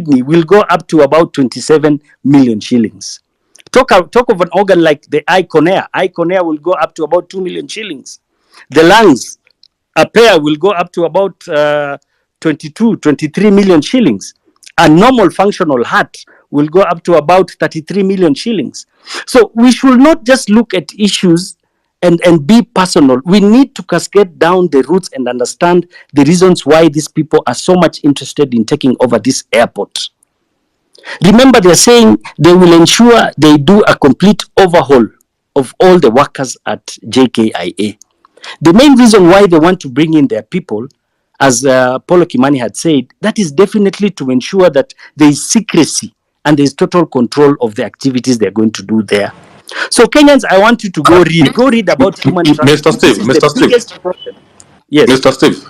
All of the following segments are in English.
kidney will go up to about 27 million shillings. Talk of an organ like the eye cornea. Eye cornea will go up to about 2 million shillings. The lungs, a pair will go up to about 23 million shillings. A normal functional heart will go up to about 33 million shillings. So we should not just look at issues and be personal. We need to cascade down the roots and understand the reasons why these people are so much interested in taking over this airport. Remember, they're saying they will ensure they do a complete overhaul of all the workers at JKIA. The main reason why they want to bring in their people, as Paulo Kimani had said, that is definitely to ensure that there is secrecy and there is total control of the activities they're going to do there. So Kenyans, I want you to go read about human trafficking. Mr. Steve. Yes. Mr. Steve.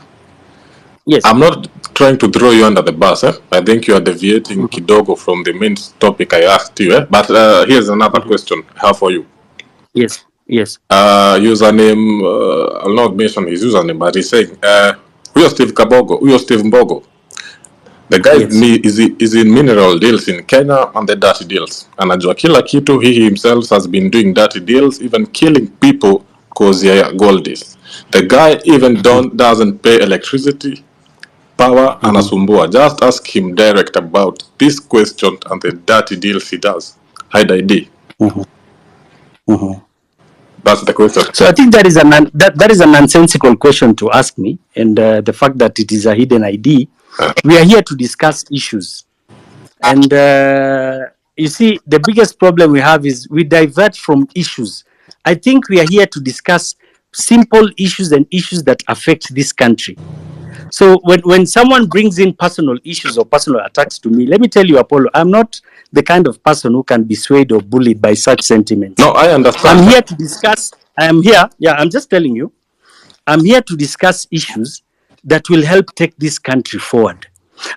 Yes. I'm not trying to throw you under the bus. I think you are deviating kidogo from the main topic I asked you. But here's another question I have for you. Yes. Yes. Username, I'll not mention his username, but he's saying, Uyo Steve Kabogo, Uyo Steve Mbogo. The guy is in mineral deals in Kenya and the dirty deals. Anajua kila kitu, he himself has been doing dirty deals, even killing people because they are gold deals. The guy even doesn't pay electricity, power, anasumbua. Just ask him direct about this question and the dirty deals he does. Hide ID. That's the question. So I think that is a nonsensical question to ask me, and the fact that it is a hidden ID. We are here to discuss issues, and you see, the biggest problem we have is we divert from issues. I think we are here to discuss simple issues and issues that affect this country. So when someone brings in personal issues or personal attacks to me, let me tell you, Apollo, I'm not the kind of person who can be swayed or bullied by such sentiments. No, I understand. I'm here to discuss. I'm just telling you, I'm here to discuss issues that will help take this country forward.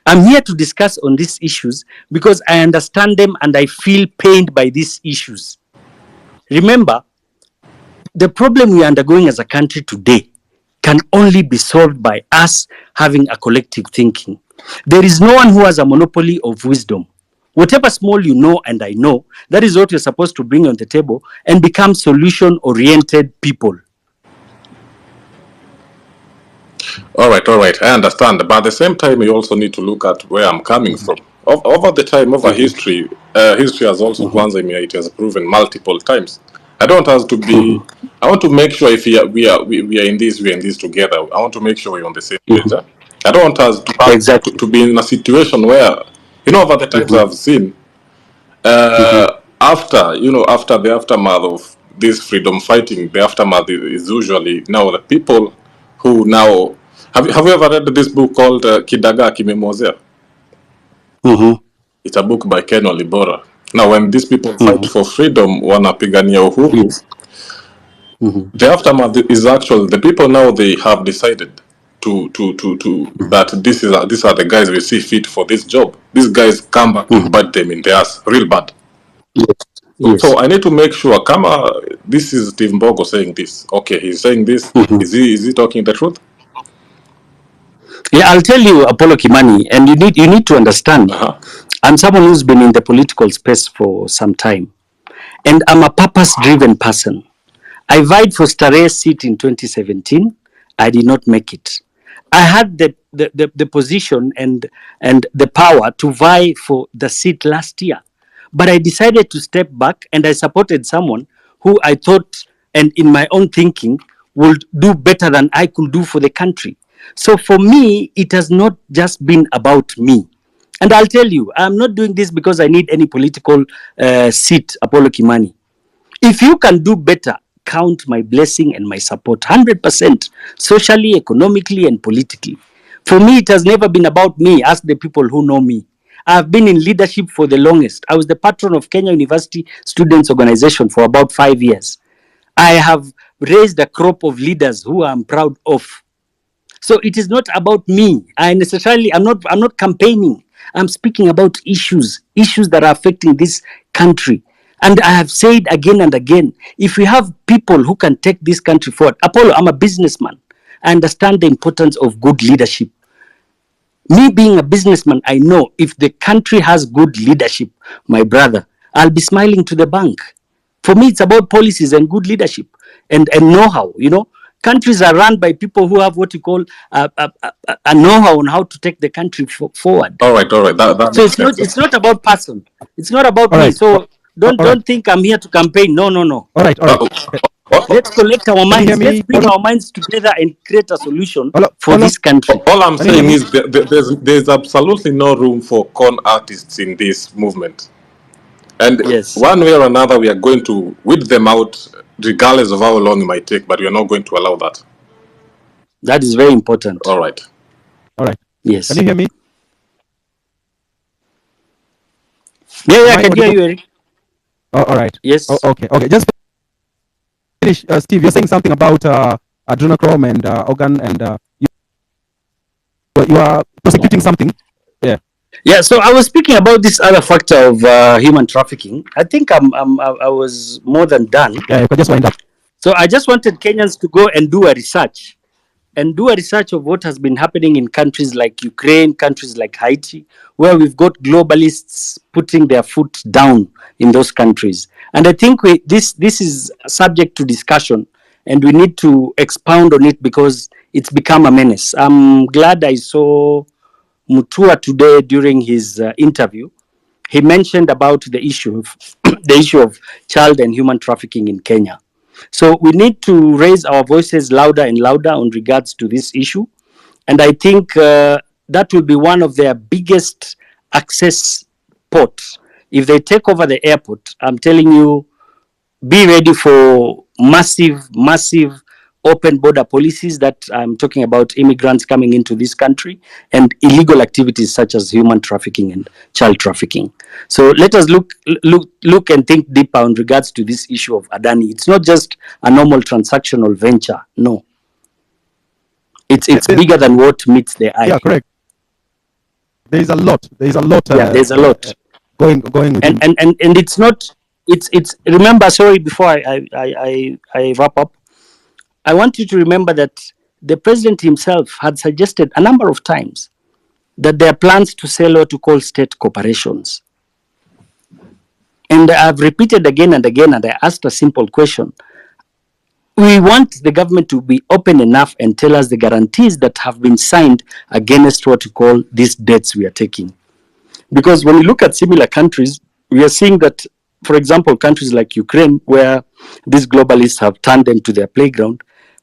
I'm here to discuss on these issues because I understand them and I feel pained by these issues. Remember, the problem we are undergoing as a country today can only be solved by us having a collective thinking. There is no one who has a monopoly of wisdom. Whatever small you know and I know, that is what you're supposed to bring on the table and become solution-oriented people. All right. I understand. But at the same time, you also need to look at where I'm coming from. Over the time, history, history has also, it has proven multiple times. I don't have to be, I want to make sure if we are in this together. I want to make sure we're on the same page. I don't want us to be in a situation where, over the times I've seen, after the aftermath of this freedom fighting, the aftermath is usually now the people who now have you ever read this book called Kidagaa Kimemwozea? It's a book by Ken Olibora. Now when these people fight for freedom, wanapigania uhuru, the aftermath is actually the people now, they have decided to that these are the guys we see fit for this job. These guys come back and bite them in the ass real bad. Yes. So I need to make sure, this is Steve Mbogo saying this. Okay, he's saying this. Is he talking the truth? Yeah, I'll tell you, Apollo Kimani, and you need to understand. I'm someone who's been in the political space for some time, and I'm a purpose-driven person. I vied for Starehe's seat in 2017. I did not make it. I had the position and the power to vie for the seat last year. But I decided to step back and I supported someone who I thought, and in my own thinking, would do better than I could do for the country. So for me, it has not just been about me. And I'll tell you, I'm not doing this because I need any political seat, Apollo Kimani. If you can do better, count my blessing and my support 100%, socially, economically, and politically. For me, it has never been about me. Ask the people who know me. I've been in leadership for the longest. I was the patron of Kenya University Students Organization for about 5 years. I have raised a crop of leaders who I'm proud of. So it is not about me. I'm not campaigning. I'm speaking about issues that are affecting this country. And I have said again and again, if we have people who can take this country forward, Apollo, I'm a businessman. I understand the importance of good leadership. Me being a businessman, I know if the country has good leadership, my brother, I'll be smiling to the bank. For me, it's about policies and good leadership and know-how. Countries are run by people who have what you call a know-how on how to take the country forward. All right. That So makes sense. it's not about person. It's not about me. right. So don't All right. think I'm here to campaign. No. All right. All right. Let's collect our Can you hear minds. me? Let's bring our minds together and create a solution Hello? for Hello? this country. All I'm Can you hear saying me? is there's absolutely no room for con artists in this movement. And Yes, one way or another, we are going to weed them out, regardless of how long it might take, but we are not going to allow that. that is very important. All right. All right. Yes. Can you hear me? Yeah, Am I I can hear audible? you, Eric. Oh, all right. Yes. Oh, okay. Okay. Just finish, Steve. You're saying something about adrenochrome and organ, and you are prosecuting something. Yeah. Yeah, so I was speaking about this other factor of human trafficking. I think I was more than done. Yeah. You can just wind up. So I just wanted Kenyans to go and do a research of what has been happening in countries like Ukraine, countries like Haiti, where we've got globalists putting their foot down in those countries. And I think this is subject to discussion, and we need to expound on it because it's become a menace. I'm glad I saw Mutua today during his interview. He mentioned about the issue of the issue of child and human trafficking in Kenya. So we need to raise our voices louder and louder on regards to this issue. And I think that will be one of their biggest access ports. If they take over the airport, I'm telling you, be ready for massive open border policies that I'm talking about immigrants coming into this country and illegal activities such as human trafficking and child trafficking. So let us look and think deeper on regards to this issue of Adani. It's not just a normal transactional venture. No. It's bigger than what meets the eye. Yeah, correct. There is a lot. There's a lot. There's a lot. Going within. And it's not. It's remember. Sorry, before I wrap up, I want you to remember that the president himself had suggested a number of times that there are plans to sell what to call state corporations. And I've repeated again and again, and I asked a simple question. We want the government to be open enough and tell us the guarantees that have been signed against what we call these debts we are taking. Because when we look at similar countries, we are seeing that, for example, countries like Ukraine, where these globalists have turned them to their playground,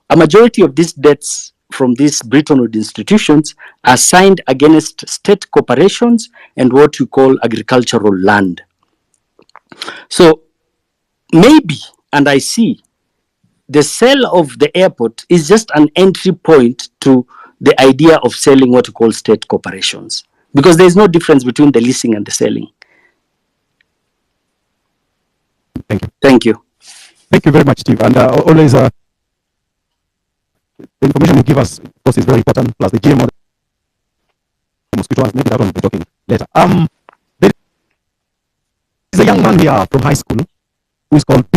a majority of these debts from these Bretton Woods institutions are signed against state corporations and what we call agricultural land. So maybe, and I see, the sale of the airport is just an entry point to the idea of selling what we call state corporations, because there is no difference between the leasing and the selling. Thank you. Thank you. Thank you very much, Steve. And always, the information you give us, of course, is very important. Plus the GMO, the mosquito ones, maybe that one we'll be talking later. There is a young man here from high school who is called